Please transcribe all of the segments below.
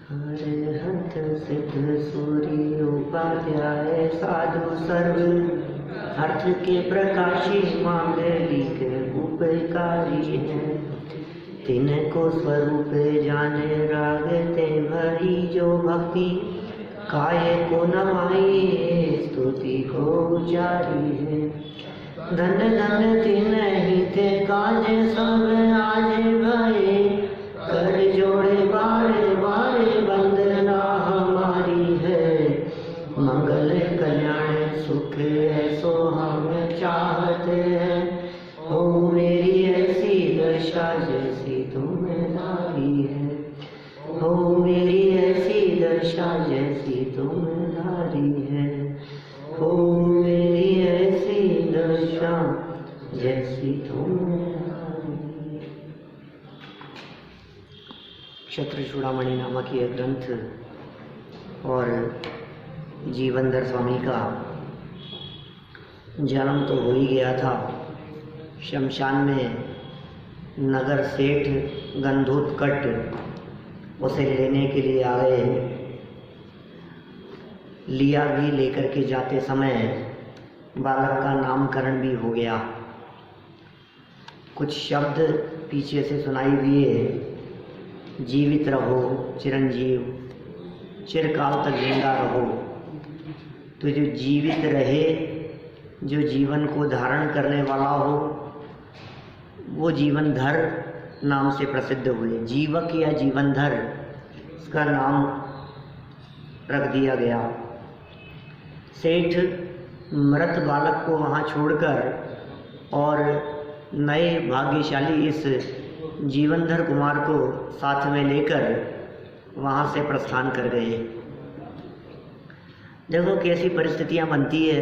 हरिहंत सिद्ध सूर्य उपाध्याय साधु सर्व अर्थ के प्रकाशी मांगलिक उपकारी है। तिनको स्वरूप जाने राग ते भरी जो भक्ति काय को नवाई स्तुति को जारी है। धन धन तिन ही थे काज सब आज भये कर जोड़े बारे बारे वंदना हमारी है। मंगल कल्याण सुख ऐसो हम चाहते हैं। हो मेरी ऐसी दशा जैसी तुम्हारी है। हो मेरी ऐसी दशा जैसी तुम्हारी है। हो मेरी ऐसी दशा जैसी तुम्हारी। क्षत्र चूड़ामणि नामक यह ग्रंथ और जीवनधर स्वामी का जन्म तो हो ही गया था। शमशान में नगर सेठ गंधोत्कट उसे लेने के लिए आ गए। लिया भी लेकर के जाते समय बालक का नामकरण भी हो गया। कुछ शब्द पीछे से सुनाई दिए, जीवित रहो चिरंजीव, चिरकाल तक जिंदा रहो। तो जो जीवित रहे, जो जीवन को धारण करने वाला हो, वो जीवनधर नाम से प्रसिद्ध हुए। जीवक या जीवनधर इसका नाम रख दिया गया। सेठ मृत बालक को वहाँ छोड़कर और नए भाग्यशाली इस जीवनधर कुमार को साथ में लेकर वहाँ से प्रस्थान कर गए। देखो कैसी परिस्थितियाँ बनती है।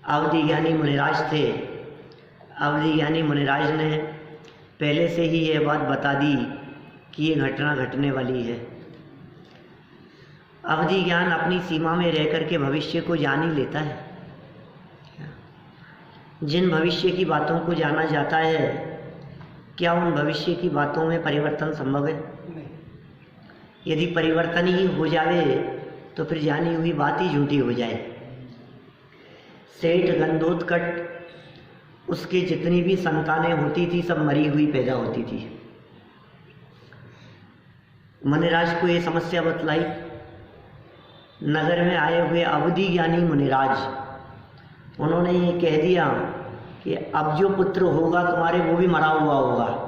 अवधि ज्ञानी मुनिराज थे। अवधि ज्ञानी मुनिराज ने पहले से ही यह बात बता दी कि ये घटना घटने वाली है। अवधि ज्ञान अपनी सीमा में रह कर के भविष्य को जान ही लेता है। जिन भविष्य की बातों को जाना जाता है, क्या उन भविष्य की बातों में परिवर्तन संभव है? यदि परिवर्तन ही हो जावे तो फिर जानी हुई बात ही झूठी हो जाए। सेठ गंधोत्कट, उसकी जितनी भी संतानें होती थी सब मरी हुई पैदा होती थी। मुनिराज को ये समस्या बतलाई। नगर में आए हुए अवधि ज्ञानी मुनिराज, उन्होंने ये कह दिया कि अब जो पुत्र होगा तुम्हारे वो भी मरा हुआ होगा,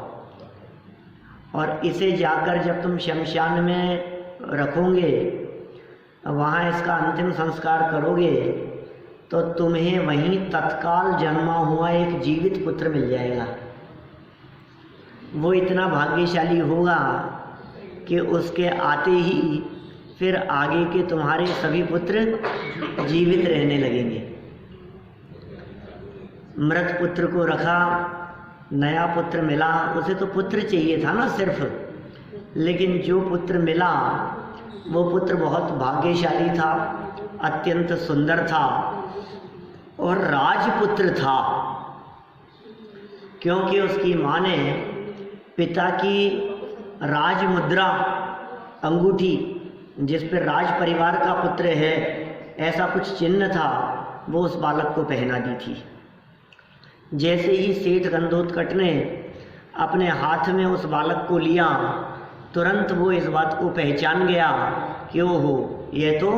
और इसे जाकर जब तुम शमशान में रखोगे, वहाँ इसका अंतिम संस्कार करोगे, तो तुम्हें वहीं तत्काल जन्मा हुआ एक जीवित पुत्र मिल जाएगा। वो इतना भाग्यशाली होगा कि उसके आते ही फिर आगे के तुम्हारे सभी पुत्र जीवित रहने लगेंगे। मृत पुत्र को रखा, नया पुत्र मिला। उसे तो पुत्र चाहिए था ना सिर्फ, लेकिन जो पुत्र मिला वो पुत्र बहुत भाग्यशाली था, अत्यंत सुंदर था और राजपुत्र था। क्योंकि उसकी माँ ने पिता की राजमुद्रा, अंगूठी जिस पर राज परिवार का पुत्र है ऐसा कुछ चिन्ह था, वो उस बालक को पहना दी थी। जैसे ही सेठ गंधोत्कट ने अपने हाथ में उस बालक को लिया, तुरंत वो इस बात को पहचान गया कि ओहो, ये तो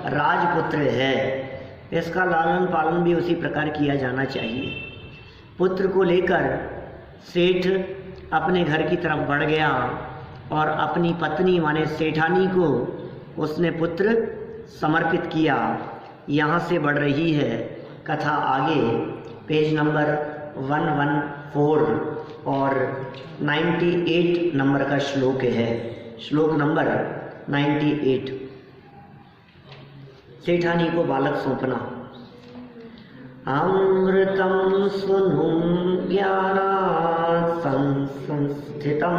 राजपुत्र है। इसका लालन पालन भी उसी प्रकार किया जाना चाहिए। पुत्र को लेकर सेठ अपने घर की तरफ बढ़ गया और अपनी पत्नी माने सेठानी को उसने पुत्र समर्पित किया। यहाँ से बढ़ रही है कथा आगे। पेज नंबर 114 और 98 नंबर का श्लोक है। श्लोक नंबर 98। सेठानी को बालक सौंपना। अमृतं स्वनुं ज्ञानात् संस्थितं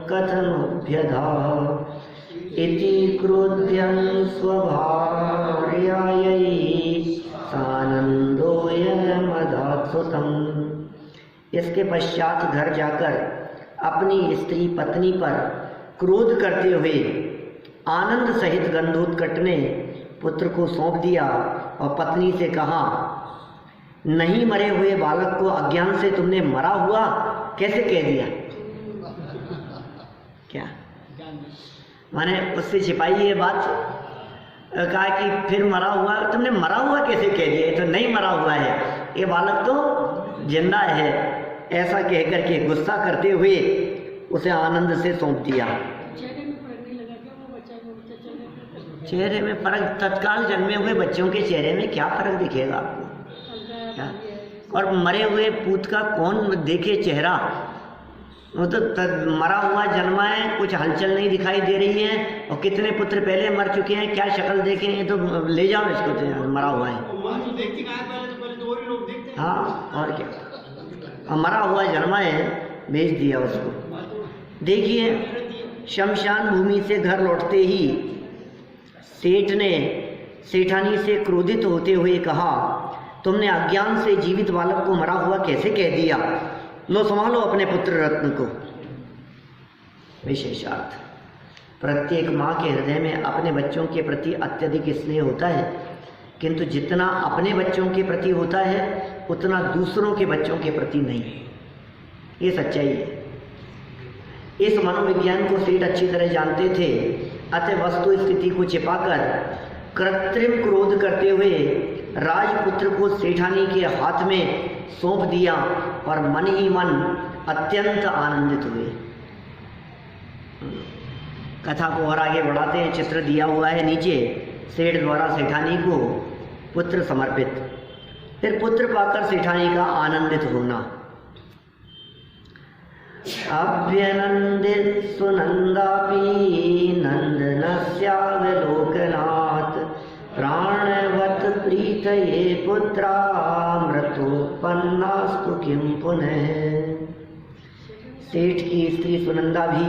कथमभ्यधा इति क्रोध्यं स्वभार्यायै सानन्दोऽयमदात्सुतम्। इसके पश्चात घर जाकर अपनी स्त्री पत्नी पर क्रोध करते हुए आनंद सहित गंधोत्कट ने पुत्र को सौंप दिया और पत्नी से कहा, नहीं मरे हुए बालक को अज्ञान से तुमने मरा हुआ कैसे कह दिया? क्या माने उससे छिपाई ये बात, कहा कि फिर मरा हुआ, तुमने मरा हुआ कैसे कह दिया? तो नहीं मरा हुआ है, ये बालक तो जिंदा है। ऐसा कहकर के गुस्सा करते हुए उसे आनंद से सौंप दिया। चेहरे में फर्क, तत्काल जन्मे हुए बच्चों के चेहरे में क्या फर्क दिखेगा आपको? क्या? और मरे हुए पूत का कौन देखे चेहरा? वो तो मरा हुआ जन्मा है, कुछ हलचल नहीं दिखाई दे रही है, और कितने पुत्र पहले मर चुके हैं, क्या शक्ल देखें? तो ले जाओ इसको, तो मरा हुआ है। हाँ और क्या, और मरा हुआ जन्मा है, भेज दिया उसको। देखिए, शमशान भूमि से घर लौटते ही सेठ ने सेठानी से क्रोधित होते हुए कहा, तुमने अज्ञान से जीवित बालक को मरा हुआ कैसे कह दिया? लो संभालो अपने पुत्र रत्न को। विशेषार्थ, प्रत्येक माँ के हृदय में अपने बच्चों के प्रति अत्यधिक स्नेह होता है, किंतु जितना अपने बच्चों के प्रति होता है उतना दूसरों के बच्चों के प्रति नहीं। ये सच्चाई है। इस मनोविज्ञान को सेठ अच्छी तरह जानते थे, अतः वस्तु स्थिति को छिपाकर कृत्रिम क्रोध करते हुए राजपुत्र को सेठानी के हाथ में सौंप दिया और मन ही मन अत्यंत आनंदित हुए। कथा को और आगे बढ़ाते हैं। चित्र दिया हुआ है नीचे, सेठ द्वारा सेठानी को पुत्र समर्पित। फिर पुत्र पाकर सेठानी का आनंदित होना। अभ्यनंदित सुनंदापि नंदनस्यावलोकनात् प्राणवत प्रीतये पुत्रा मृतोत्पन्नास्तु किं पुनः। सेठ की स्त्री सुनंदा भी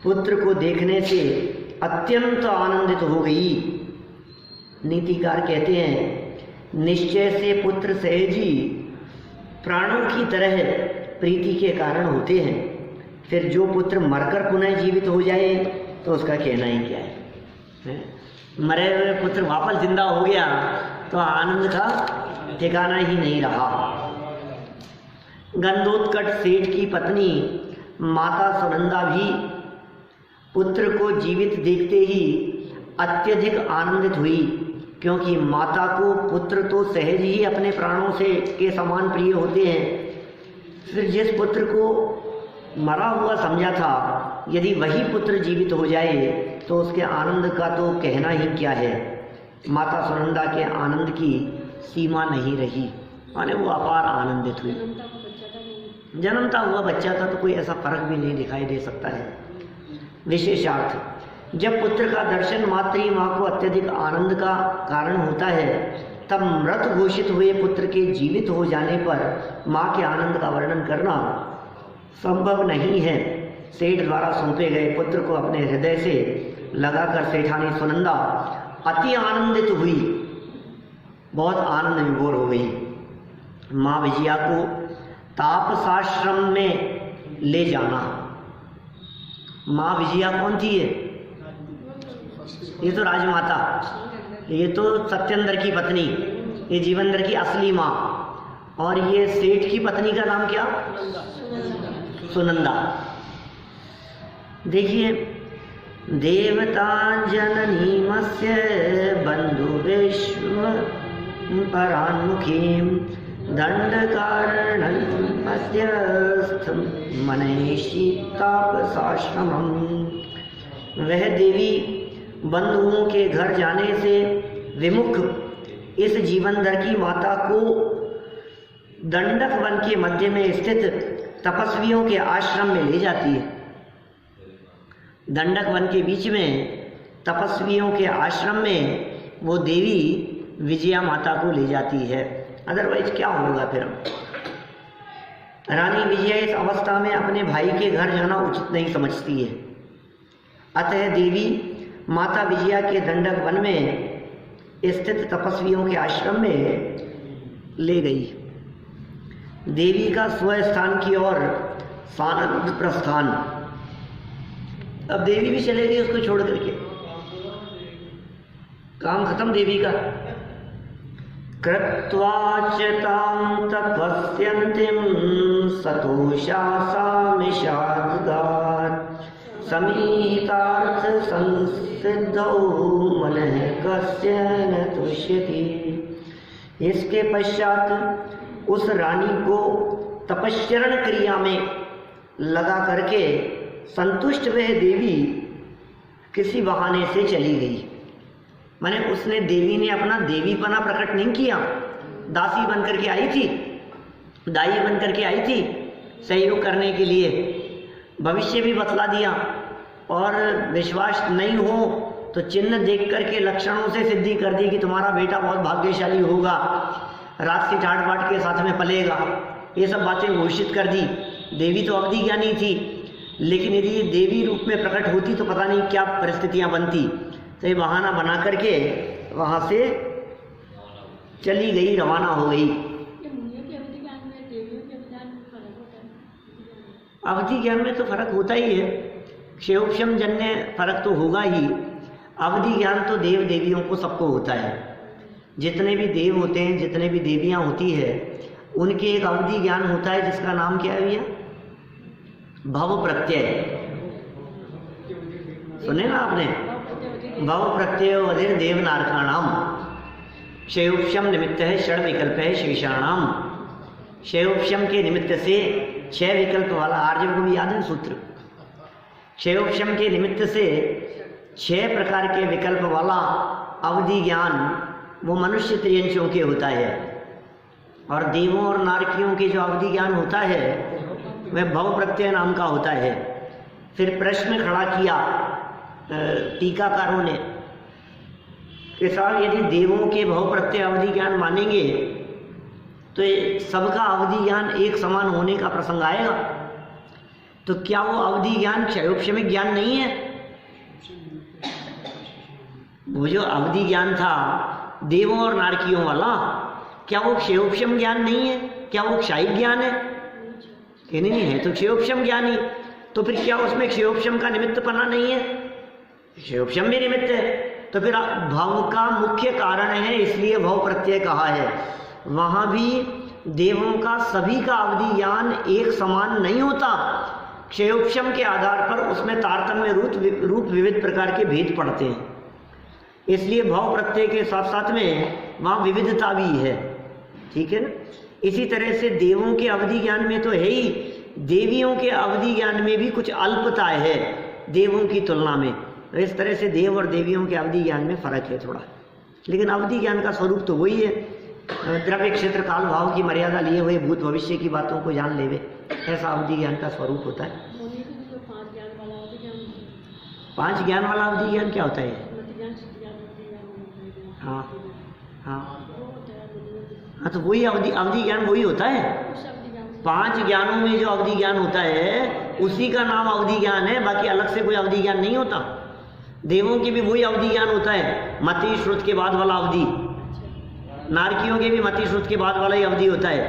पुत्र को देखने से अत्यंत आनंदित हो गई। नीतिकार कहते हैं, निश्चय से पुत्र सहजी प्राणों की तरह प्रीति के कारण होते हैं। फिर जो पुत्र मरकर पुनः जीवित हो जाए तो उसका कहना ही क्या है? मरे हुए पुत्र वापस जिंदा हो गया तो आनंद का ठिकाना ही नहीं रहा। गंधोत्कट सेठ की पत्नी माता सुनंदा भी पुत्र को जीवित देखते ही अत्यधिक आनंदित हुई, क्योंकि माता को पुत्र तो सहज ही अपने प्राणों से के समान प्रिय होते हैं। फिर जिस पुत्र को मरा हुआ समझा था, यदि वही पुत्र जीवित हो जाए तो उसके आनंद का तो कहना ही क्या है। माता सुनंदा के आनंद की सीमा नहीं रही, माने वो अपार आनंदित हुई। जन्मता हुआ बच्चा था तो कोई ऐसा फर्क भी नहीं दिखाई दे सकता है। विशेषार्थ, जब पुत्र का दर्शन मात्र ही माँ को अत्यधिक आनंद का कारण होता है, तब मृत घोषित हुए पुत्र के जीवित हो जाने पर माँ के आनंद का वर्णन करना संभव नहीं है। सेठ द्वारा सौंपे गए पुत्र को अपने हृदय से लगाकर सेठानी सुनंदा अति आनंदित हुई, बहुत आनंद विभोर हो गई। माँ विजया को तापसाश्रम में ले जाना। माँ विजया कौन थी? ये तो राजमाता, ये तो सत्येंद्र की पत्नी, ये जीवेंद्र की असली माँ। और ये सेठ की पत्नी का नाम क्या? सुनंदा। देखिए, देवता जननी मत्स्य बंधु विश्व परान्मुखीं दंडकारणं मध्यस्थं मनयिषी तापसाश्रमम्। वह देवी बंधुओं के घर जाने से विमुख इस जीवनधर की माता को दंडक वन के मध्य में स्थित तपस्वियों के आश्रम में ले जाती है। दंडक वन के बीच में तपस्वियों के आश्रम में वो देवी विजया माता को ले जाती है। अदरवाइज क्या होगा फिर? रानी विजया इस अवस्था में अपने भाई के घर जाना उचित नहीं समझती है। अतः देवी माता विजया के दंडक वन में स्थित तपस्वियों के आश्रम में ले गई। देवी का स्वस्थान की ओर सानंद प्रस्थान। अब देवी भी चले गई उसको छोड़ करके, काम खत्म देवी का। कृत्वा च तां तपस्यन्तीं सतोषा सामिषादगात् समीहितार्थ संसिद्धौ मनः कस्य न तुष्यति। इसके पश्चात उस रानी को तपश्चरण क्रिया में लगा करके संतुष्ट वह देवी किसी बहाने से चली गई। माने उसने देवी ने अपना देवीपना प्रकट नहीं किया, दासी बन करके आई थी, दाई बन करके आई थी सहयोग करने के लिए, भविष्य भी बतला दिया और विश्वास नहीं हो तो चिन्ह देख करके लक्षणों से सिद्धि कर दी कि तुम्हारा बेटा बहुत भाग्यशाली होगा, रात से ठाट बाट के साथ में पलेगा, ये सब बातें घोषित कर दी। देवी तो अवधि ज्ञानी थी, लेकिन यदि ये देवी रूप में प्रकट होती तो पता नहीं क्या परिस्थितियां बनती। तो ये बहाना बना करके वहां से चली गई, रवाना हो गई। अवधि ज्ञान में तो फर्क होता ही है, क्षेयोक्षम जन्य फर्क तो होगा ही। अवधि ज्ञान तो देव देवियों को सबको होता है, जितने भी देव होते हैं, जितने भी देवियां होती है, उनके एक अवधि ज्ञान होता है जिसका नाम क्या है भैया? भव प्रत्यय। सुने ना आपने? भव प्रत्यय अधिर देवनारकाणाम क्षयोक्षम निमित्त है षड विकल्प है शेषाणाम। क्षयोक्षम के निमित्त से 6 विकल्प वाला, आर्य को भी याद है सूत्र, क्षयोक्षम के निमित्त से 6 प्रकार के विकल्प वाला अवधि ज्ञान वो मनुष्य त्रियंशों के होता है। और देवों और नारकियों के जो अवधि ज्ञान होता है वह भव प्रत्यय नाम का होता है। फिर प्रश्न खड़ा किया टीकाकारों ने कि साहब यदि देवों के भव प्रत्यय अवधि ज्ञान मानेंगे तो सबका अवधि ज्ञान एक समान होने का प्रसंग आएगा, तो क्या वो अवधि ज्ञान क्षयोक्षमिक ज्ञान नहीं है? वो जो अवधि ज्ञान था देवों और नारकियों वाला, क्या वो क्षयोक्षम ज्ञान नहीं है? क्या वो क्षायिक ज्ञान है? नहीं है तो क्षयोक्षम ज्ञान ही। तो फिर क्या उसमें क्षयोक्षम का निमित्त पना नहीं है? क्षयोक्षम भी निमित्त है। तो फिर भव का मुख्य कारण है, इसलिए भव प्रत्यय कहा है। वहां भी देवों का सभी का अवधि ज्ञान एक समान नहीं होता, क्षयोक्षम के आधार पर उसमें तारतम्य रूप विविध प्रकार के भेद पड़ते हैं, इसलिए भव प्रत्यय के साथ साथ में वहाँ विविधता भी है। ठीक है ना? इसी तरह से देवों के अवधि ज्ञान में तो है ही, देवियों के अवधि ज्ञान में भी कुछ अल्पता है देवों की तुलना में। तो इस तरह से देव और देवियों के अवधि ज्ञान में फर्क है थोड़ा, लेकिन अवधि ज्ञान का स्वरूप तो वही है। द्रव्य क्षेत्र काल भाव की मर्यादा लिए हुए भूत भविष्य की बातों को जान लेवे, ऐसा अवधि ज्ञान का स्वरूप होता है। 5 ज्ञान वाला अवधि ज्ञान क्या होता है? हाँ हाँ हाँ, तो वही अवधि ज्ञान वही होता है। 5 ज्ञानों में जो अवधि ज्ञान होता है उसी का नाम अवधि ज्ञान है, बाकी अलग से कोई अवधि ज्ञान नहीं होता। देवों के भी वही अवधि ज्ञान होता है, मति श्रुत के बाद वाला अवधि। नारकियों के भी मति श्रुत के बाद वाला ही अवधि होता है,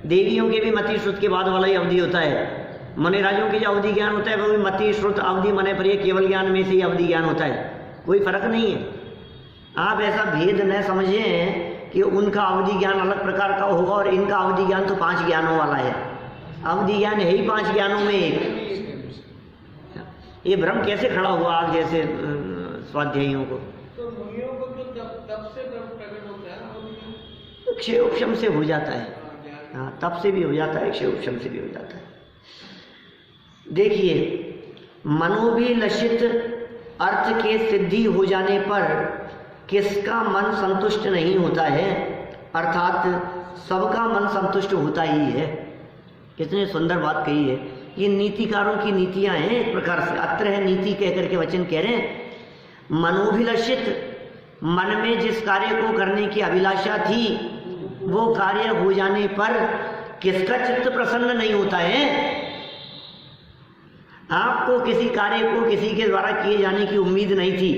देवियों के भी मति श्रुत के बाद वाला ही अवधि होता है। मनेराजों के जो अवधि ज्ञान होता है वो भी मति श्रुत अवधि मने पर केवल ज्ञान में से ही अवधि ज्ञान होता है, कोई फर्क नहीं है। आप ऐसा भेद न समझें कि उनका अवधि ज्ञान अलग प्रकार का होगा और इनका अवधि ज्ञान तो 5 ज्ञानों वाला है। अवधि ज्ञान है ही 5 ज्ञानों में एक। ये भ्रम कैसे खड़ा हुआ आप जैसे स्वाध्यायियों को? तो मुनियों को जो तब से प्रकट होता है क्षयोक्षम से हो जाता है। हाँ, तब से भी हो जाता है, क्षयोक्षम से भी हो जाता है। देखिए, मनोभिलषित अर्थ के सिद्धि हो जाने पर किसका मन संतुष्ट नहीं होता है, अर्थात सबका मन संतुष्ट होता ही है। कितनी सुंदर बात कही है। ये नीतिकारों की नीतियां हैं एक प्रकार से, अत्र है नीति कह करके वचन कह रहे हैं। मनोभिलषित, मन में जिस कार्य को करने की अभिलाषा थी वो कार्य हो जाने पर किसका चित्त प्रसन्न नहीं होता है? आपको किसी कार्य को किसी के द्वारा किए जाने की उम्मीद नहीं थी,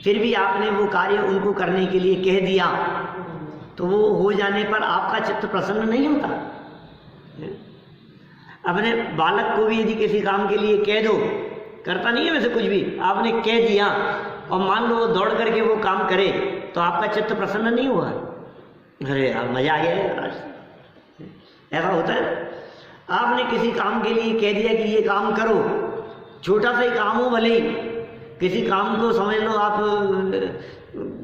फिर भी आपने वो कार्य उनको करने के लिए कह दिया, तो वो हो जाने पर आपका चित्त प्रसन्न नहीं होता। अपने बालक को भी यदि किसी काम के लिए कह दो करता नहीं है वैसे कुछ भी, आपने कह दिया और मान लो वो दौड़ करके वो काम करे तो आपका चित्त प्रसन्न नहीं हुआ? अरे यार मजा आ गया यार आज, ऐसा होता है। आपने किसी काम के लिए कह दिया कि ये काम करो, छोटा सा ही काम हो भले ही, किसी काम को समझ लो आप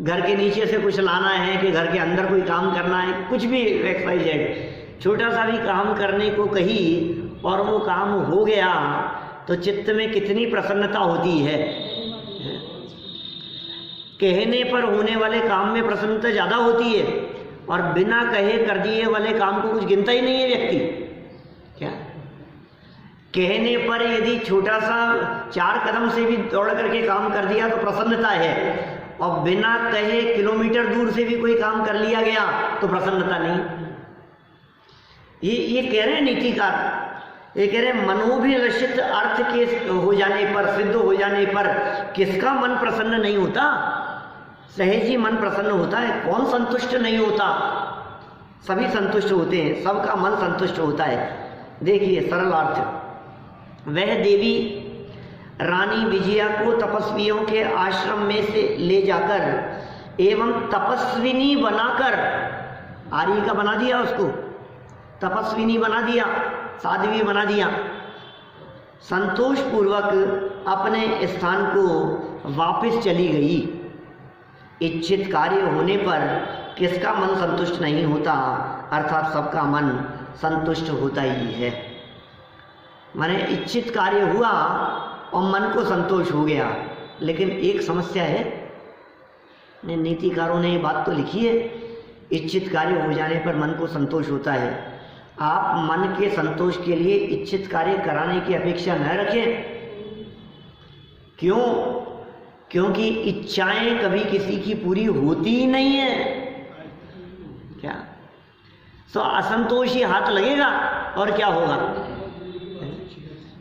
घर के नीचे से कुछ लाना है कि घर के अंदर कोई काम करना है, कुछ भी XYZ, छोटा सा भी काम करने को कही और वो काम हो गया तो चित्त में कितनी प्रसन्नता होती है। कहने पर होने वाले काम में प्रसन्नता ज़्यादा होती है और बिना कहे कर दिए वाले काम को कुछ गिनता ही नहीं है व्यक्ति। क्या कहने पर यदि छोटा सा 4 कदम से भी दौड़ करके काम कर दिया तो प्रसन्नता है, और बिना कहे किलोमीटर दूर से भी कोई काम कर लिया गया तो प्रसन्नता नहीं। ये कह रहे हैं नीतिकार, ये कह रहे हैं मनोभिलषित अर्थ के हो जाने पर, सिद्ध हो जाने पर किसका मन प्रसन्न नहीं होता? सहज ही मन प्रसन्न होता है। कौन संतुष्ट नहीं होता? सभी संतुष्ट होते हैं, सबका मन संतुष्ट होता है। देखिए सरल अर्थ, वह देवी रानी विजया को तपस्वियों के आश्रम में से ले जाकर एवं तपस्विनी बनाकर, आर्य का बना दिया उसको, तपस्विनी बना दिया, साध्वी बना दिया, संतोष पूर्वक अपने स्थान को वापस चली गई। इच्छित कार्य होने पर किसका मन संतुष्ट नहीं होता? अर्थात सबका मन संतुष्ट होता ही है। माने इच्छित कार्य हुआ और मन को संतोष हो गया, लेकिन एक समस्या है, नीतिकारों ने ये बात तो लिखी है, इच्छित कार्य हो जाने पर मन को संतोष होता है। आप मन के संतोष के लिए इच्छित कार्य कराने की अपेक्षा न रखें। क्यों? क्योंकि इच्छाएं कभी किसी की पूरी होती ही नहीं है। क्या तो असंतोष ही हाथ लगेगा और क्या होगा?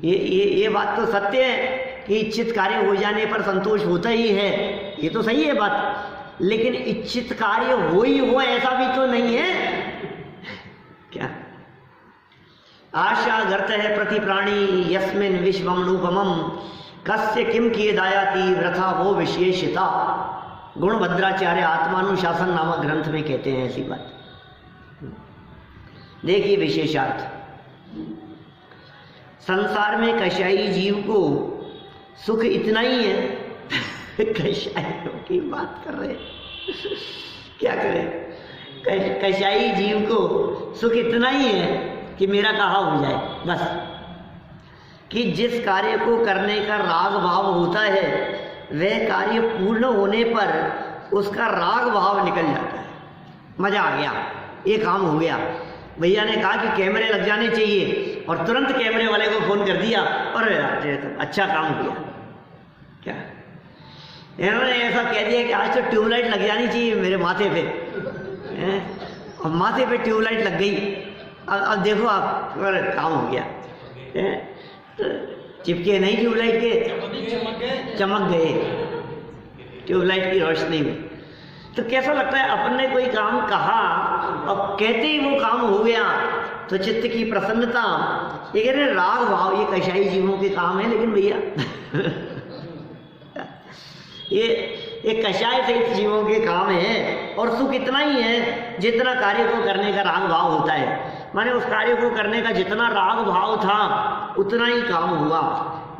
ये बात तो सत्य है कि इच्छित कार्य हो जाने पर संतोष होता ही है, ये तो सही है बात, लेकिन इच्छित कार्य हो ही हो ऐसा भी तो नहीं है। क्या आशा गर्त है प्रति प्राणी यस्मिन विश्वमनुपमम कस्य किम किए दायाति व्रथा वो विशेषता। गुणभद्राचार्य आत्मानुशासन नामक ग्रंथ में कहते हैं ऐसी बात। देखिए विशेषार्थ, संसार में कषाई जीव को सुख इतना ही है कषाइयों की बात कर रहे हैं, क्या करें? कषाई जीव को सुख इतना ही है कि मेरा कहा हो जाए बस, कि जिस कार्य को करने का राग भाव होता है वह कार्य पूर्ण होने पर उसका राग भाव निकल जाता है। मजा आ गया, ये काम हो गया। भैया ने कहा कि कैमरे लग जाने चाहिए और तुरंत कैमरे वाले को फोन कर दिया और अच्छा काम किया। क्या इन्होंने ऐसा कह दिया कि आज तो ट्यूबलाइट लग जानी चाहिए मेरे माथे पे, और माथे पे ट्यूबलाइट लग गई। अब देखो आप, काम हो गया। चिपके नहीं ट्यूबलाइट के, चमक गए ट्यूबलाइट की रोशनी में। तो कैसा लगता है, अपन ने कोई काम कहा और कहते ही वो काम हो गया तो चित्त की प्रसन्नता। ये कह रहे राग भाव, ये कषाई जीवों के काम है, लेकिन भैया ये कषाय सहित जीवों के काम है, और सुख इतना ही है जितना कार्य को करने का राग भाव होता है। माने उस कार्य को करने का जितना राग भाव था उतना ही काम हुआ,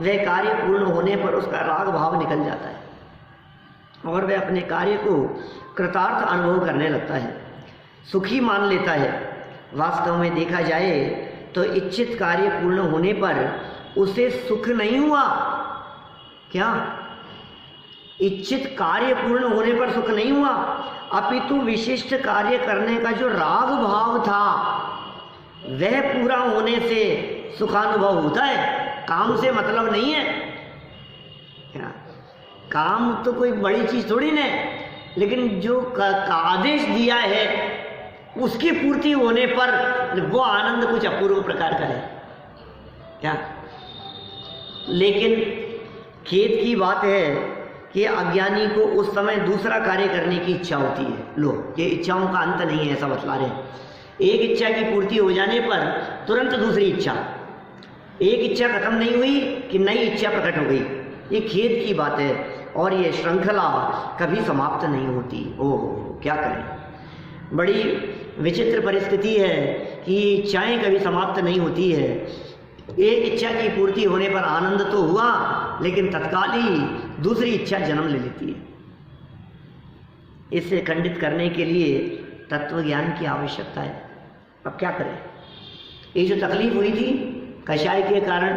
वह कार्य पूर्ण होने पर उसका राग भाव निकल जाता है और वह अपने कार्य को कृतार्थ अनुभव करने लगता है, सुखी मान लेता है। वास्तव में देखा जाए तो इच्छित कार्य पूर्ण होने पर उसे सुख नहीं हुआ। क्या इच्छित कार्य पूर्ण होने पर सुख नहीं हुआ, अपितु विशिष्ट कार्य करने का जो राग भाव था वह पूरा होने से सुखानुभव होता है। काम से मतलब नहीं है। क्या काम तो कोई बड़ी चीज थोड़ी ना, लेकिन जो आदेश दिया है उसकी पूर्ति होने पर वो आनंद कुछ अपूर्व प्रकार का है। क्या लेकिन खेद की बात है कि अज्ञानी को उस समय दूसरा कार्य करने की इच्छा होती है। लो, ये इच्छाओं का अंत नहीं है, ऐसा बतला रहे हैं। एक इच्छा की पूर्ति हो जाने पर तुरंत दूसरी इच्छा, एक इच्छा खत्म नहीं हुई कि नई इच्छा प्रकट हो गई। ये खेद की बात है। और ये श्रृंखला कभी समाप्त नहीं होती। ओह क्या करें, बड़ी विचित्र परिस्थिति है कि इच्छाएं कभी समाप्त नहीं होती है। एक इच्छा की पूर्ति होने पर आनंद तो हुआ, लेकिन तत्काल ही दूसरी इच्छा जन्म ले लेती है। इसे खंडित करने के लिए तत्व ज्ञान की आवश्यकता है। अब क्या करें, ये जो तकलीफ हुई थी कषाय के कारण,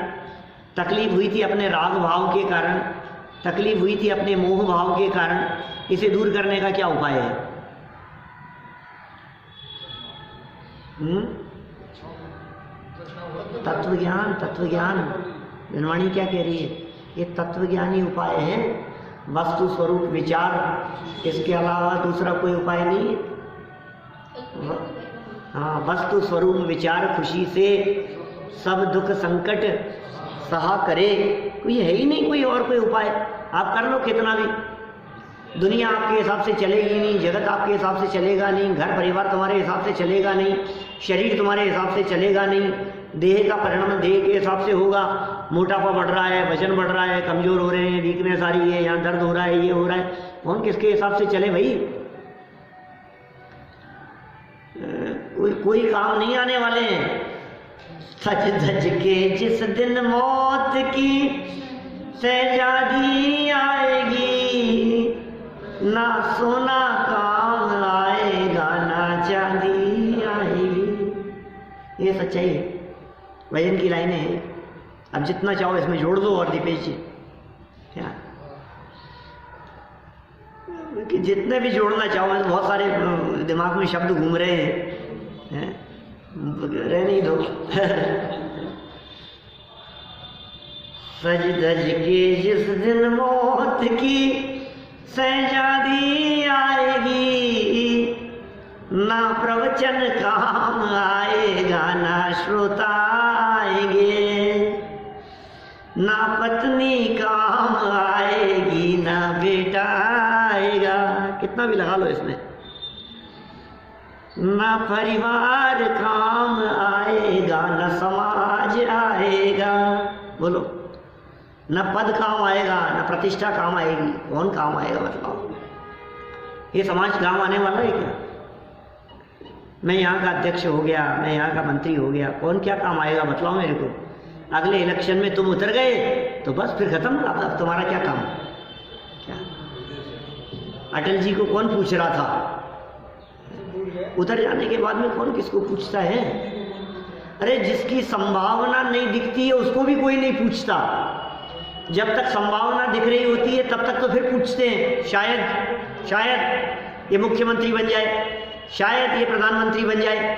तकलीफ हुई थी अपने राग भाव के कारण, तकलीफ हुई थी अपने मोह भाव के कारण, इसे दूर करने का क्या उपाय है? तत्वज्ञान, तत्वज्ञान। जनवाणी क्या कह रही है? ये तत्वज्ञानी उपाय है, वस्तु स्वरूप विचार, इसके अलावा दूसरा कोई उपाय नहीं है। हाँ, वस्तु स्वरूप विचार खुशी से सब दुख संकट सहा करे, कोई है ही नहीं कोई और कोई उपाय। आप कर लो कितना भी, दुनिया आपके हिसाब से चलेगी नहीं, जगत आपके हिसाब से चलेगा नहीं, घर परिवार तुम्हारे हिसाब से चलेगा नहीं, शरीर तुम्हारे हिसाब से चलेगा नहीं, देह का परिणाम देह के हिसाब से होगा। मोटापा बढ़ रहा है, वजन बढ़ रहा है, कमजोर हो रहे हैं, वीकनेस आ रही है, यहाँ दर्द हो रहा है, ये हो रहा है, कौन किसके हिसाब से चले भाई? कोई काम नहीं आने वाले हैं। सज धज के जिस दिन मौत की शहजादी आएगी, ना सोना काम आएगा, ना चांदी आएगी। ये सच्चाई है, भजन की लाइनें हैं। अब जितना चाहो इसमें जोड़ दो और दीपेश जी, क्या कि जितने भी जोड़ना चाहो, बहुत सारे दिमाग में शब्द घूम रहे हैं, रह नहीं दो। सज धज के जिस दिन मौत की शहजादी आएगी, ना प्रवचन काम आएगा, ना श्रोता आएंगे, ना पत्नी काम आएगी, ना बेटा आएगा। कितना भी लगा लो इसमें, ना परिवार काम आएगा, ना समाज आएगा। बोलो, ना पद काम आएगा, ना प्रतिष्ठा काम आएगी, कौन काम आएगा बताओ? ये समाज काम आने वाला है क्या? मैं यहाँ का अध्यक्ष हो गया, मैं यहाँ का मंत्री हो गया, कौन क्या काम आएगा बतलाओ मेरे को? अगले इलेक्शन में तुम उतर गए तो बस फिर खत्म, अब तुम्हारा क्या काम? क्या अटल जी को कौन पूछ रहा था? उतर जाने के बाद में कौन किसको पूछता है? अरे जिसकी संभावना नहीं दिखती है उसको भी कोई नहीं पूछता। जब तक संभावना दिख रही होती है तब तक तो फिर पूछते हैं, शायद ये मुख्यमंत्री बन जाए, शायद ये प्रधानमंत्री बन जाए।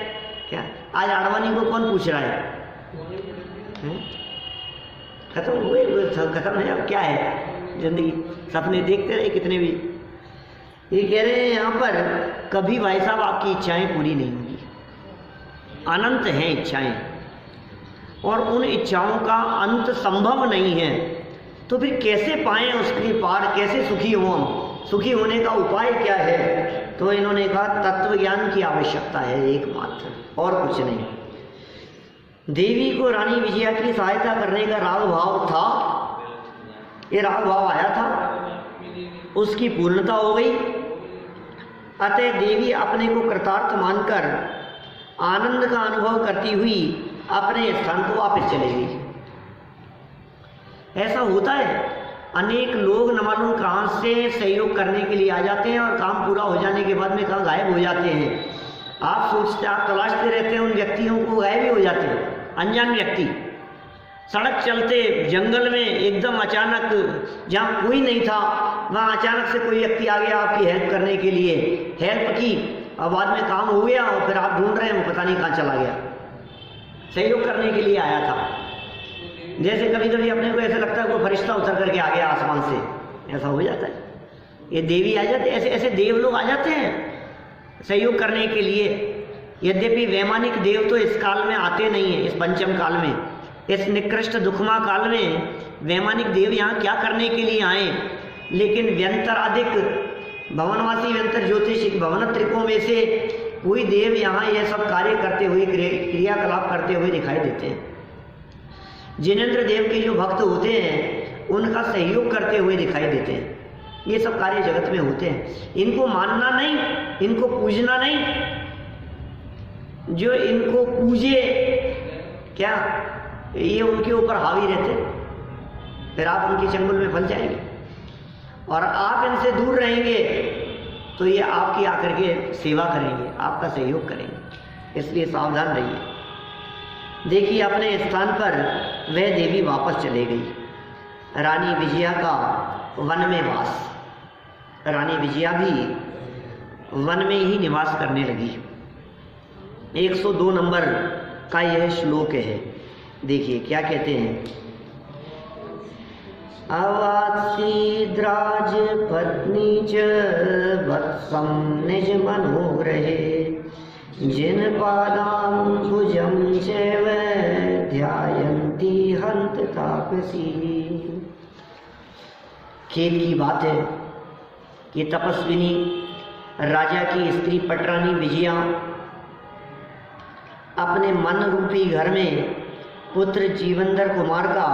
क्या आज आडवाणी को कौन पूछ रहा है? खत्म हुए, खत्म है। अब क्या है जिंदगी, सपने देखते रहे कितने भी। ये कह रहे हैं यहाँ पर, कभी भाई साहब आपकी इच्छाएं पूरी नहीं होंगी, अनंत हैं इच्छाएं, और उन इच्छाओं का अंत संभव नहीं है। तो फिर कैसे पाएं उसके पार, कैसे सुखी हों हम? सुखी होने का उपाय क्या है? तो इन्होंने कहा तत्व ज्ञान की आवश्यकता है एकमात्र, और कुछ नहीं। देवी को रानी विजया की सहायता करने का राग भाव था, ये राग भाव आया था, उसकी पूर्णता हो गई। अतः देवी अपने को कृतार्थ मानकर आनंद का अनुभव करती हुई अपने स्थान को वापस चली गई। ऐसा होता है, अनेक लोग न मालूम कहाँ से सहयोग करने के लिए आ जाते हैं और काम पूरा हो जाने के बाद में कहाँ गायब हो जाते हैं। आप सोचते, आप तलाशते रहते हैं उन व्यक्तियों को, गायब ही हो जाते हैं। अनजान व्यक्ति सड़क चलते जंगल में एकदम अचानक, जहाँ कोई नहीं था वहाँ अचानक से कोई व्यक्ति आ गया आपकी हेल्प करने के लिए, हेल्प की और बाद में काम हो गया और फिर आप ढूंढ रहे हैं वो पता नहीं कहाँ चला गया। सहयोग करने के लिए आया था। जैसे कभी कभी अपने को ऐसा लगता है कोई फरिश्ता उतर करके आ गया आसमान से, ऐसा हो जाता है। ये देवी आ जाते, ऐसे ऐसे देव लोग आ जाते हैं सहयोग करने के लिए। यद्यपि वैमानिक देव तो इस काल में आते नहीं हैं, इस पंचम काल में, इस निकृष्ट दुखमा काल में वैमानिक देव यहाँ क्या करने के लिए आए, लेकिन व्यंतराधिक भवनवासी व्यंतर ज्योतिष भवन त्रिकों में से कोई देव यहाँ यह सब कार्य करते हुए, क्रियाकलाप करते हुए दिखाई देते हैं। जिनेंद्र देव के जो भक्त होते हैं उनका सहयोग करते हुए दिखाई देते हैं। ये सब कार्य जगत में होते हैं। इनको मानना नहीं, इनको पूजना नहीं। जो इनको पूजे क्या, ये उनके ऊपर हावी रहते, फिर आप उनके चंगुल में फंस जाएंगे। और आप इनसे दूर रहेंगे तो ये आपकी आकर के सेवा करेंगे, आपका सहयोग करेंगे। इसलिए सावधान रहिए। देखिए, अपने स्थान पर वह देवी वापस चले गई। रानी विजया का वन में वास। रानी विजया भी वन में ही निवास करने लगी। 102 नंबर का यह श्लोक है। देखिए क्या कहते हैं। अवासीद्राज पत्नी च वत्सं निज मनोग्रहे जिन पादाम्बुजं चैव ध्यायन्ति हन्त तापसी। खेद की बात है कि तपस्विनी राजा की स्त्री पटरानी विजया अपने मन रूपी घर में पुत्र जीवंदर कुमार का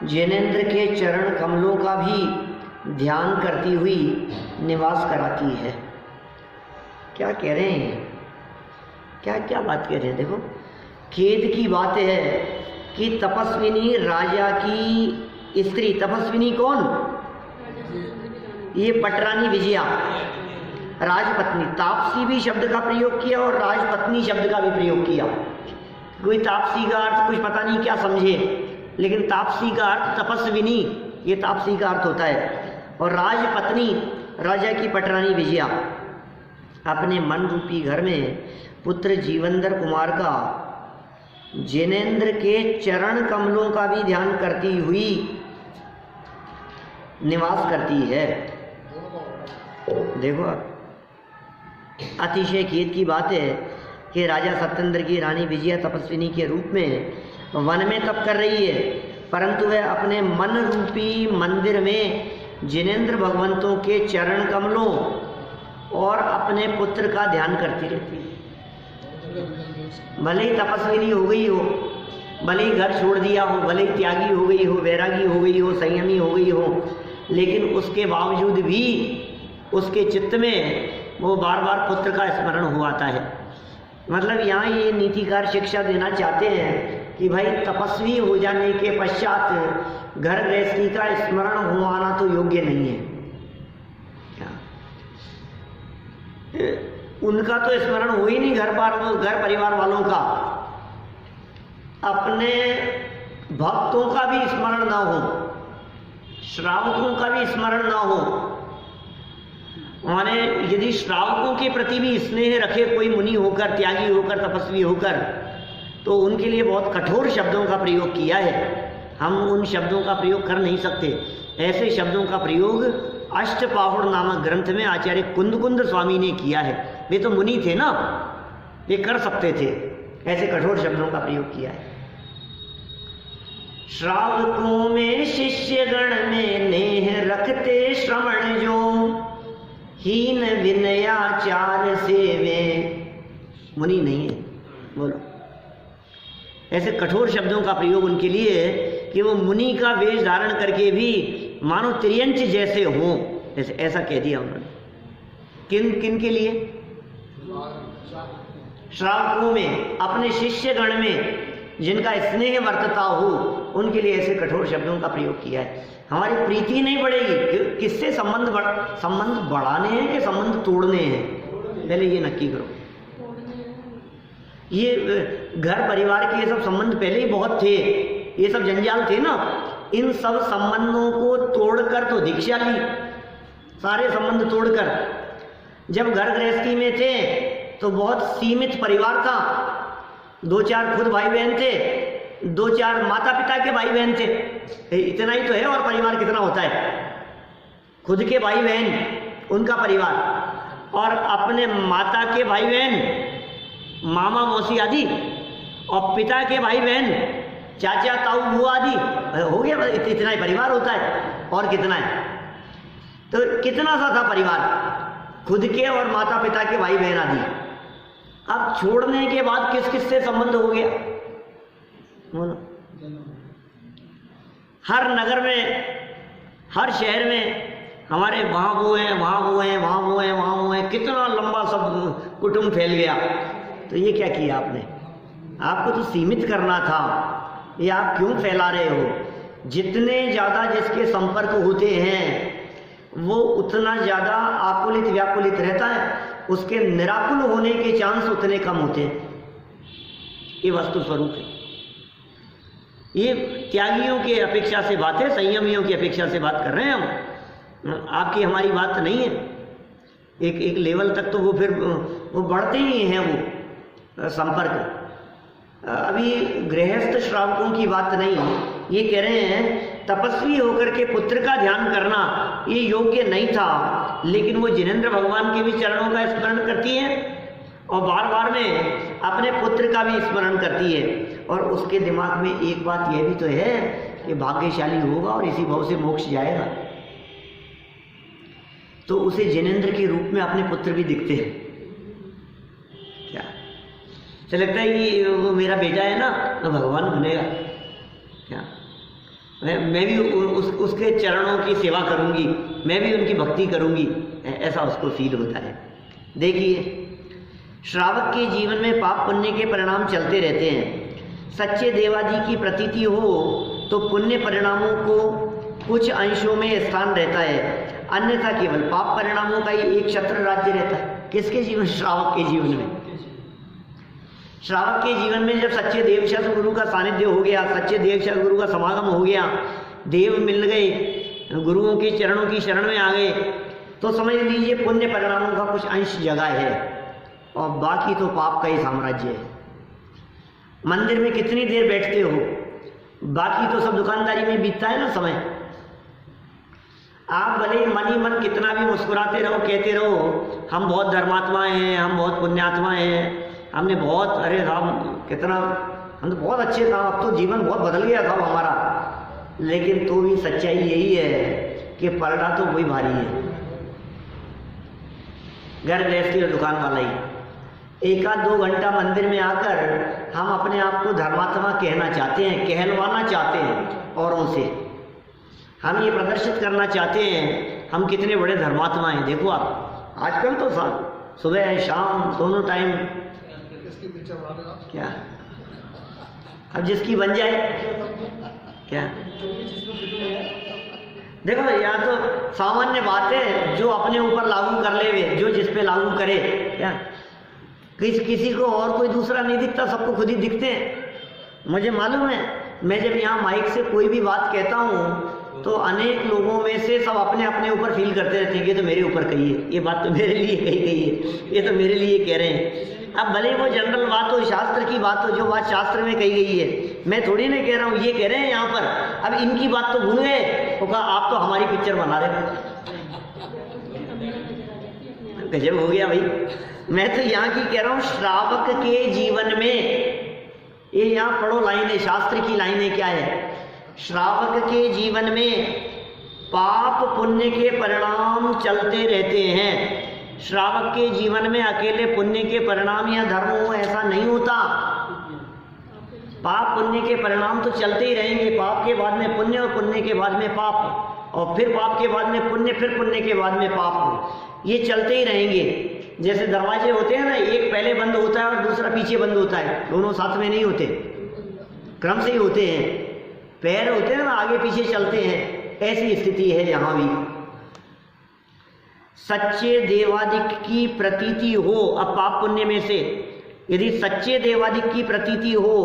जैनेन्द्र के चरण कमलों का भी ध्यान करती हुई निवास कराती है। क्या कह रहे हैं, क्या क्या बात कह रहे हैं। देखो, खेद की बात है कि तपस्विनी राजा की स्त्री, तपस्विनी कौन, ये पटरानी विजया, राजपत्नी। तापसी भी शब्द का प्रयोग किया और राजपत्नी शब्द का भी प्रयोग किया। कोई तापसी का अर्थ कुछ पता नहीं क्या समझे, लेकिन तापसी का अर्थ तपस्विनी, ये तापसी का अर्थ होता है। और राजपत्नी राजा की पटरानी विजया अपने मन रूपी घर में पुत्र जीवंदर कुमार का जैनेन्द्र के चरण कमलों का भी ध्यान करती हुई निवास करती है। देखो, अतिशय खेद की बात है कि राजा सत्येंद्र की रानी विजया तपस्विनी के रूप में वन में तप कर रही है, परंतु वह अपने मन रूपी मंदिर में जिनेन्द्र भगवंतों के चरण कमलों और अपने पुत्र का ध्यान करती रहती है। भले ही तपस्विनी हो गई हो, भले ही घर छोड़ दिया हो, भले ही त्यागी हो गई हो, वैरागी हो गई हो, संयमी हो गई हो, लेकिन उसके बावजूद भी उसके चित्त में वो बार बार पुत्र का स्मरण हो आता है। मतलब यहाँ ये नीतिकार शिक्षा देना चाहते हैं कि भाई तपस्वी हो जाने के पश्चात घर गृहस्थी का स्मरण हो आना तो योग्य नहीं है। क्या उनका तो स्मरण हो ही नहीं, घर परिवार वालों का, अपने भक्तों का भी स्मरण ना हो, श्रावकों का भी स्मरण ना हो। माने यदि श्रावकों के प्रति भी स्नेह रखे कोई मुनि होकर, त्यागी होकर, तपस्वी होकर, तो उनके लिए बहुत कठोर शब्दों का प्रयोग किया है। हम उन शब्दों का प्रयोग कर नहीं सकते। ऐसे शब्दों का प्रयोग अष्टपाहुड़ नामक ग्रंथ में आचार्य कुंद स्वामी ने किया है। वे तो मुनि थे ना, वे कर सकते थे, ऐसे कठोर शब्दों का प्रयोग किया है। श्रावकों में शिष्य गण में नेह रखते श्रवण जो, हीन विनयाचार से वे मुनि नहीं है। बोलो, ऐसे कठोर शब्दों का प्रयोग उनके लिए कि वो मुनि का वेश धारण करके भी मानो त्रियंच जैसे हों, ऐसा कह दिया उन्होंने। किन के लिए? श्रावकों में, अपने शिष्य गण में जिनका स्नेह वर्तता हो, उनके लिए ऐसे कठोर शब्दों का प्रयोग किया है। हमारी प्रीति नहीं बढ़ेगी। किससे संबंध बढ़ाने हैं कि संबंध तोड़ने हैं, पहले ये नक्की करो। ये घर परिवार के ये सब संबंध पहले ही बहुत थे, ये सब जंजाल थे ना। इन सब संबंधों को तोड़कर तो दीक्षा ली, सारे संबंध तोड़कर। जब घर गृहस्थी में थे तो बहुत सीमित परिवार था, 2-4 खुद भाई बहन थे, 2-4 माता पिता के भाई बहन थे, इतना ही तो है। और परिवार कितना होता है? खुद के भाई बहन, उनका परिवार, और अपने माता के भाई बहन, मामा मौसी आदि, और पिता के भाई बहन, चाचा ताऊ बुआ आदि, हो गया, इतना ही परिवार होता है। और कितना है? तो कितना सा था परिवार, खुद के और माता पिता के भाई बहन आदि। अब छोड़ने के बाद किस किस से संबंध हो गया? बोलो। हर नगर में, हर शहर में हमारे वहाँ वो हैं, वहाँ वो हैं, वहाँ वो हैं, वहाँ वो हैं, कितना लंबा सब कुटुंब फैल गया। तो ये क्या किया आपने? आपको तो सीमित करना था, ये आप क्यों फैला रहे हो? जितने ज़्यादा जिसके संपर्क होते हैं वो उतना ज़्यादा आकुलित व्याकुलित रहता है, उसके निराकुल होने के चांस उतने कम होते हैं। ये वास्तु स्वरूप है। ये त्यागियों की अपेक्षा से बात है, संयमियों की अपेक्षा से बात कर रहे हैं हम, आपकी हमारी बात नहीं है। एक लेवल तक तो वो फिर वो बढ़ते ही हैं वो संपर्क। अभी गृहस्थ श्रावकों की बात नहीं, ये कह रहे हैं तपस्वी होकर के पुत्र का ध्यान करना ये योग्य नहीं था, लेकिन वो जिनेंद्र भगवान के भी चरणों का स्मरण करती है और बार बार में अपने पुत्र का भी स्मरण करती है। और उसके दिमाग में एक बात यह भी तो है कि भाग्यशाली होगा और इसी भाव से मोक्ष जाएगा, तो उसे जिनेंद्र के रूप में अपने पुत्र भी दिखते हैं। क्या तो लगता है कि वो मेरा बेटा है ना तो भगवान बनेगा क्या? मैं भी उसके चरणों की सेवा करूंगी, मैं भी उनकी भक्ति करूंगी, ऐसा उसको फील होता है। देखिए, श्रावक के जीवन में पाप पुण्य के परिणाम चलते रहते हैं। सच्चे देवादि की प्रतीति हो तो पुण्य परिणामों को कुछ अंशों में स्थान रहता है, अन्यथा केवल पाप परिणामों का ही एक छत्र राज्य रहता है। किसके जीवन? श्रावक के जीवन में। श्रावक के जीवन में जब सच्चे देवशस्त्र गुरु का सानिध्य हो गया, सच्चे देवशस्त्र गुरु का समागम हो गया, देव मिल गए, गुरुओं के चरणों की शरण में आ गए, तो समझ लीजिए पुण्य परिणामों का कुछ अंश जगह है और बाकी तो पाप का ही साम्राज्य है। मंदिर में कितनी देर बैठते हो, बाकी तो सब दुकानदारी में बीतता है ना समय। आप भले मन ही मन कितना भी मुस्कुराते रहो, कहते रहो हम बहुत धर्मात्मा हैं, हम बहुत पुण्यात्मा हैं, हमने बहुत, अरे राम कितना, हम तो बहुत अच्छे था, अब तो जीवन बहुत बदल गया था हमारा, लेकिन तो भी सच्चाई यही है कि पलड़ा तो वही भारी है। घर गृहस्थी और दुकान वाला ही। एक आध 2 घंटा मंदिर में आकर हम अपने आप को धर्मात्मा कहना चाहते हैं, कहलवाना चाहते हैं औरों से, हम ये प्रदर्शित करना चाहते हैं हम कितने बड़े धर्मात्मा हैं। देखो आप आजकल तो सुबह शाम दोनों टाइम क्या, अब जिसकी बन जाए क्या। देखो या तो सामान्य बात है जो अपने ऊपर लागू कर ले, जो जिस पे लागू करे क्या, किसी को और कोई दूसरा नहीं दिखता, सबको खुद ही दिखते हैं। मुझे मालूम है, मैं जब यहाँ माइक से कोई भी बात कहता हूँ तो अनेक लोगों में से सब अपने अपने ऊपर फील करते रहते हैं, ये तो मेरे ऊपर कही है, ये बात तो मेरे लिए कही गई है, ये तो मेरे लिए कह रहे हैं। अब भले वो जनरल बात हो, शास्त्र की बात हो, जो बात शास्त्र में कही गई है, मैं थोड़ी ना कह रहा हूँ, ये कह रहे हैं यहाँ पर। अब इनकी बात तो भूल गए, तो कहा आप तो हमारी पिक्चर बना रहे हो। गजब हो गया भाई। मैं तो यहाँ की कह रहा हूँ, श्रावक के जीवन में, ये यहाँ पढ़ो लाइनें, शास्त्र की लाइनें क्या है। श्रावक के जीवन में पाप पुण्य के परिणाम चलते रहते हैं। श्रावक के जीवन में अकेले पुण्य के परिणाम या धर्म हो ऐसा नहीं होता। पाप पुण्य के परिणाम तो चलते ही रहेंगे, पाप के बाद में पुण्य और पुण्य के बाद में पाप, और फिर पाप के बाद में पुण्य, फिर पुण्य के बाद में पाप, ये चलते ही रहेंगे। जैसे दरवाजे होते हैं ना, एक पहले बंद होता है और दूसरा पीछे बंद होता है, दोनों साथ में नहीं होते, क्रम से ही होते हैं। पैर होते हैं ना, आगे पीछे चलते हैं, ऐसी स्थिति है यहाँ भी। सच्चे देवादिक की प्रतीति हो, अब पाप पुण्य में से यदि सच्चे देवादिक की प्रतीति हो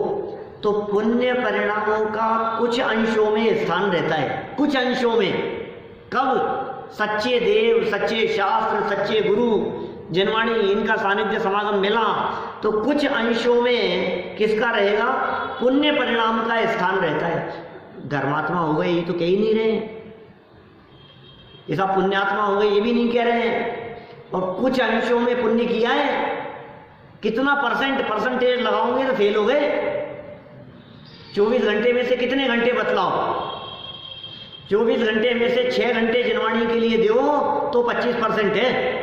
तो पुण्य परिणामों का कुछ अंशों में स्थान रहता है, कुछ अंशों में। कब? सच्चे देव, सच्चे शास्त्र, सच्चे गुरु जिनवाणी, इनका सानिध्य समागम मिला तो कुछ अंशों में किसका रहेगा? पुण्य परिणाम का स्थान रहता है। धर्मात्मा हो गए ये तो कह ही नहीं रहे हैं, ऐसा पुण्यात्मा हो गए ये भी नहीं कह रहे हैं। और कुछ अंशों में पुण्य किया है, कितना परसेंटेज लगाओगे तो फेल हो गए। 24 घंटे में से कितने घंटे बतलाओ? 24 घंटे में से 6 घंटे जिनवाणी के लिए दो तो 25% है।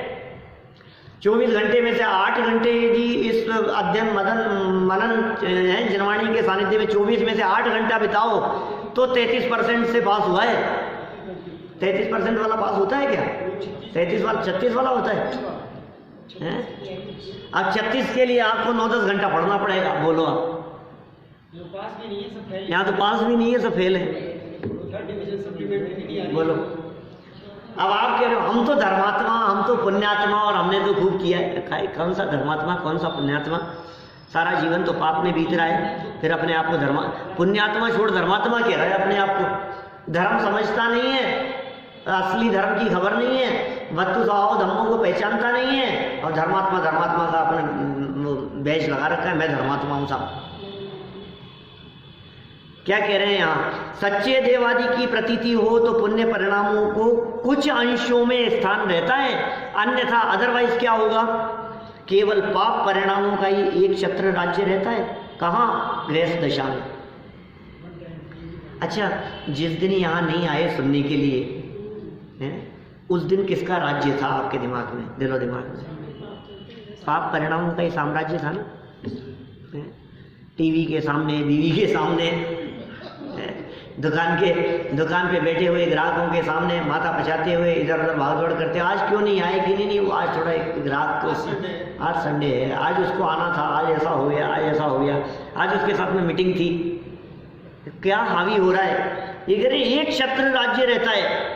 24 घंटे में से 8 घंटे यदि इस अध्ययन मनन है जिनवाणी के सानिध्य में, 24 में से 8 घंटा बिताओ तो 33% से पास हुआ है। 33% वाला पास होता है क्या? 33 वाला 36 वाला होता है, हैं? अब 36 के लिए आपको 9-10 घंटा पढ़ना पड़ेगा। बोलो आप, यहाँ तो पास भी नहीं है, सब फेल है। बोलो, अब आप कह रहे हो हम तो धर्मात्मा, हम तो पुण्यात्मा और हमने तो खूब किया है। कौन सा धर्मात्मा, कौन सा पुण्यात्मा? सारा जीवन तो पाप में बीत रहा है, फिर अपने आप को पुण्यात्मा छोड़ धर्मात्मा कह रहा है अपने आप को। धर्म समझता नहीं है, असली धर्म की खबर नहीं है, वस्तु स्वभाव धर्मों को पहचानता नहीं है, और धर्मात्मा धर्मात्मा का अपना बैच लगा रखा है, मैं धर्मात्मा हूँ साहब। क्या कह रहे हैं यहाँ? सच्चे देवादि की प्रतीति हो तो पुण्य परिणामों को कुछ अंशों में स्थान रहता है, अन्यथा अदरवाइज क्या होगा? केवल पाप परिणामों का ही एक छत्र राज्य रहता है। कहाँ? गृहस्थ दशा में। अच्छा, जिस दिन यहाँ नहीं आए सुनने के लिए, हैं? उस दिन किसका राज्य था आपके दिमाग में, दिलो दिमाग में? पाप परिणामों का ही साम्राज्य था ना। टीवी के सामने, बीवी के सामने, दुकान पे बैठे हुए ग्राहकों के सामने माथा पचाते हुए इधर उधर भागदौड़ करते, आज क्यों नहीं आए कि नहीं वो आज थोड़ा एक ग्राहक को, आज संडे है, आज उसको आना था, आज ऐसा हो गया, आज ऐसा हो गया, आज उसके साथ में मीटिंग थी। क्या हावी हो रहा है? ये कह रहे एक छत्र राज्य रहता है,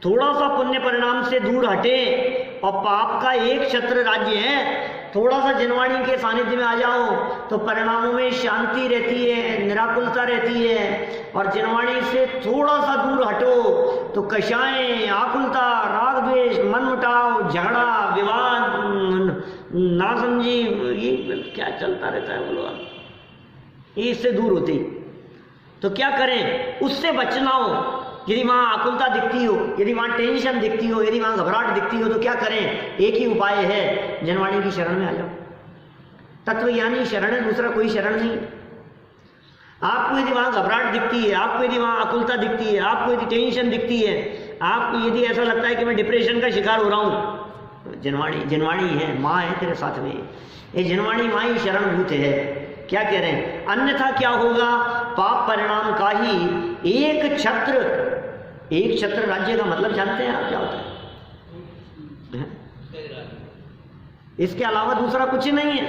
थोड़ा सा पुण्य परिणाम से दूर हटे और पाप का एक छत्र राज्य है। थोड़ा सा जनवाणी के सानिध्य में आ जाओ तो परिणामों में शांति रहती है, निराकुलता रहती है, और जनवाणी से थोड़ा सा दूर हटो तो कषाएं, आकुलता, राग द्वेष, मन मुटाव, झगड़ा, विवाद, नासमझी, ये क्या चलता रहता है बोलो आप, ये इससे दूर होती। तो क्या करें? उससे बचना हो, यदि वहाँ आकुलता दिखती हो, यदि वहाँ टेंशन दिखती हो, यदि वहाँ घबराहट दिखती हो, तो क्या करें? एक ही उपाय है, जनवाणी की शरण में आ जाओ। तत्वज्ञानी शरण है, दूसरा कोई शरण नहीं। आपको यदि वहाँ घबराहट दिखती है, आपको यदि वहाँ आकुलता दिखती है, आपको यदि टेंशन दिखती है, आपको यदि ऐसा लगता है कि मैं डिप्रेशन का शिकार हो रहा हूँ, जनवाणी है, माँ है तेरे साथ में, ये जनवाणी माँ ही शरणभूत है। क्या कह रहे हैं? अन्यथा क्या होगा? पाप परिणाम का ही एक छत्र राज्य का मतलब जानते हैं आप क्या होता है? इसके अलावा दूसरा कुछ नहीं है,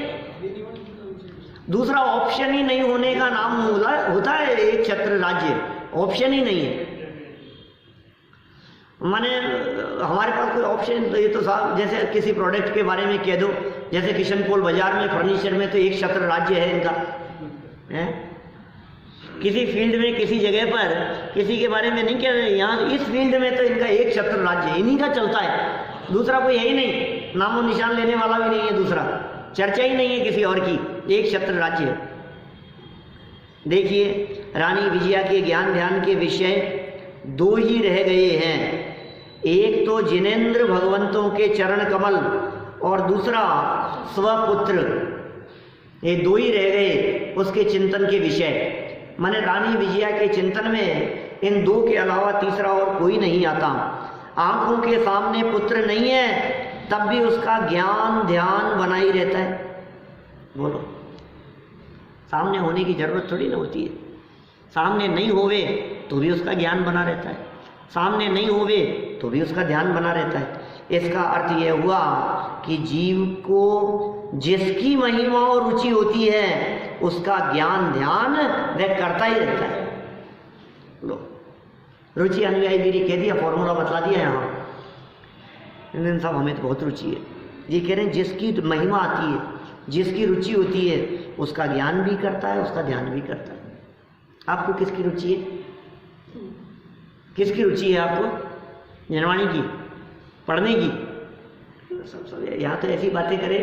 दूसरा ऑप्शन ही नहीं होने का नाम होता है एक छत्र राज्य, ऑप्शन ही नहीं है। माने हमारे पास कोई ऑप्शन, ये तो साहब जैसे किसी प्रोडक्ट के बारे में कह दो, जैसे किशनपोल बाजार में फर्नीचर में तो एक छत्र राज्य है इनका, है? किसी फील्ड में किसी जगह पर किसी के बारे में नहीं कह रहे, यहाँ इस फील्ड में तो इनका एक छत्र राज्य इन्हीं का चलता है, दूसरा कोई है ही नहीं, नामो निशान लेने वाला भी नहीं है, दूसरा चर्चा ही नहीं है किसी और की, एक छत्र राज्य है। देखिए रानी विजया के ज्ञान ध्यान के विषय दो ही रह गए हैं, एक तो जिनेंद्र भगवंतों के चरण कमल और दूसरा स्वपुत्र, ये दो ही रह गए उसके चिंतन के विषय। माने रानी विजया के चिंतन में इन दो के अलावा तीसरा और कोई नहीं आता। आंखों के सामने पुत्र नहीं है तब भी उसका ज्ञान ध्यान बना ही रहता है। बोलो, सामने होने की जरूरत थोड़ी ना होती है, सामने नहीं होवे तो भी उसका ज्ञान बना रहता है, सामने नहीं होवे तो भी उसका ध्यान बना रहता है। इसका अर्थ यह हुआ कि जीव को जिसकी महिमा और रुचि होती है उसका ज्ञान ध्यान वह करता ही रहता है। लो, रुचि अनुयायी गिरी कह दिया, फॉर्मूला बतला दिया यहाँ। इन सब हमें तो बहुत रुचि है, ये कह रहे हैं जिसकी महिमा आती है, जिसकी रुचि होती है उसका ज्ञान भी करता है, उसका ध्यान भी करता है। आपको किसकी रुचि है? किसकी रुचि है आपको? जनवाणी की, पढ़ने की? सब यहाँ तो ऐसी बातें करें,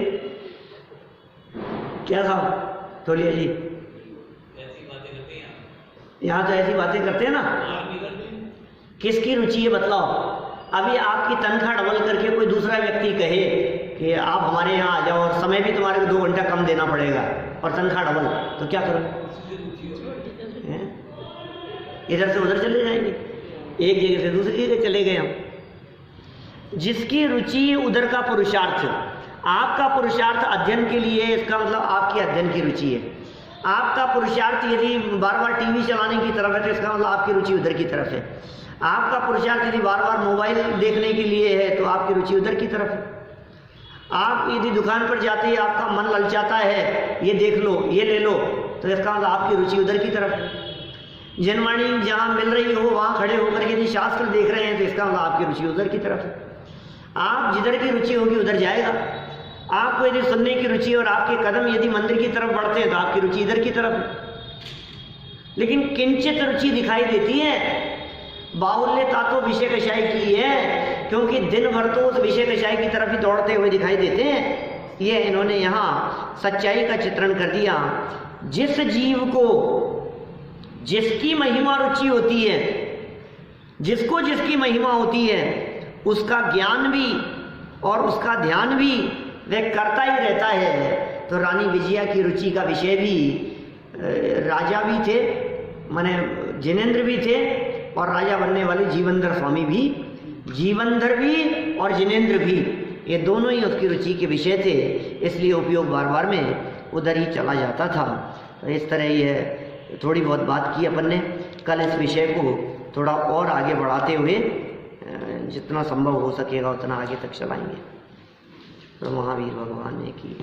क्या साहब तोलिया जी, ऐसी बातें करते हैं यहाँ तो ऐसी बातें करते हैं ना। किसकी रुचि है बतलाओ? अभी आपकी तनख्वाह डबल करके कोई दूसरा व्यक्ति कहे कि आप हमारे यहाँ आ जाओ और समय भी तुम्हारे को 2 घंटा कम देना पड़ेगा और तनख्वाह डबल, तो क्या करो? इधर से उधर चले जाएंगे, एक जगह से दूसरी जगह चले गए हम। जिसकी रुचि उधर का पुरुषार्थ, आपका पुरुषार्थ अध्ययन के लिए, इसका मतलब आपकी अध्ययन की रुचि है। आपका पुरुषार्थ यदि बार बार टीवी चलाने की तरफ है तो इसका मतलब आपकी रुचि उधर की तरफ है। आपका पुरुषार्थ यदि बार बार मोबाइल देखने के लिए है तो आपकी रुचि उधर की तरफ है। आप यदि दुकान पर जाते ही आपका मन ललचाता है, ये देख लो, ये ले लो, तो इसका मतलब आपकी रुचि उधर की तरफ है। जनवाणी जहाँ मिल रही हो वहाँ खड़े होकर यदि शास्त्र देख रहे हैं तो इसका मतलब आपकी रुचि उधर की तरफ है। आप जिधर की रुचि होगी उधर जाएगा। आपको यदि सुनने की रुचि और आपके कदम यदि मंदिर की तरफ बढ़ते हैं तो आपकी रुचि इधर की तरफ है। लेकिन किंचित रुचि दिखाई देती है, बाहुल्यता तो विषय कषाय की है, क्योंकि दिन भर तो उस विषय कषाय की तरफ ही दौड़ते हुए दिखाई देते हैं। ये इन्होंने यहाँ सच्चाई का चित्रण कर दिया। जिस जीव को जिसकी महिमा रुचि होती है, जिसको जिसकी महिमा होती है, उसका ज्ञान भी और उसका ध्यान भी वह करता ही रहता है। तो रानी विजया की रुचि का विषय भी राजा भी थे, माने जिनेंद्र भी थे, और राजा बनने वाले जीवनधर स्वामी भी, जीवनधर भी और जिनेंद्र भी, ये दोनों ही उसकी रुचि के विषय थे। इसलिए उपयोग बार बार में उधर ही चला जाता था। तो इस तरह ये थोड़ी बहुत बात की अपन ने। कल इस विषय को थोड़ा और आगे बढ़ाते हुए जितना संभव हो सकेगा उतना आगे तक चलाएंगे। तो महावीर भगवान ने की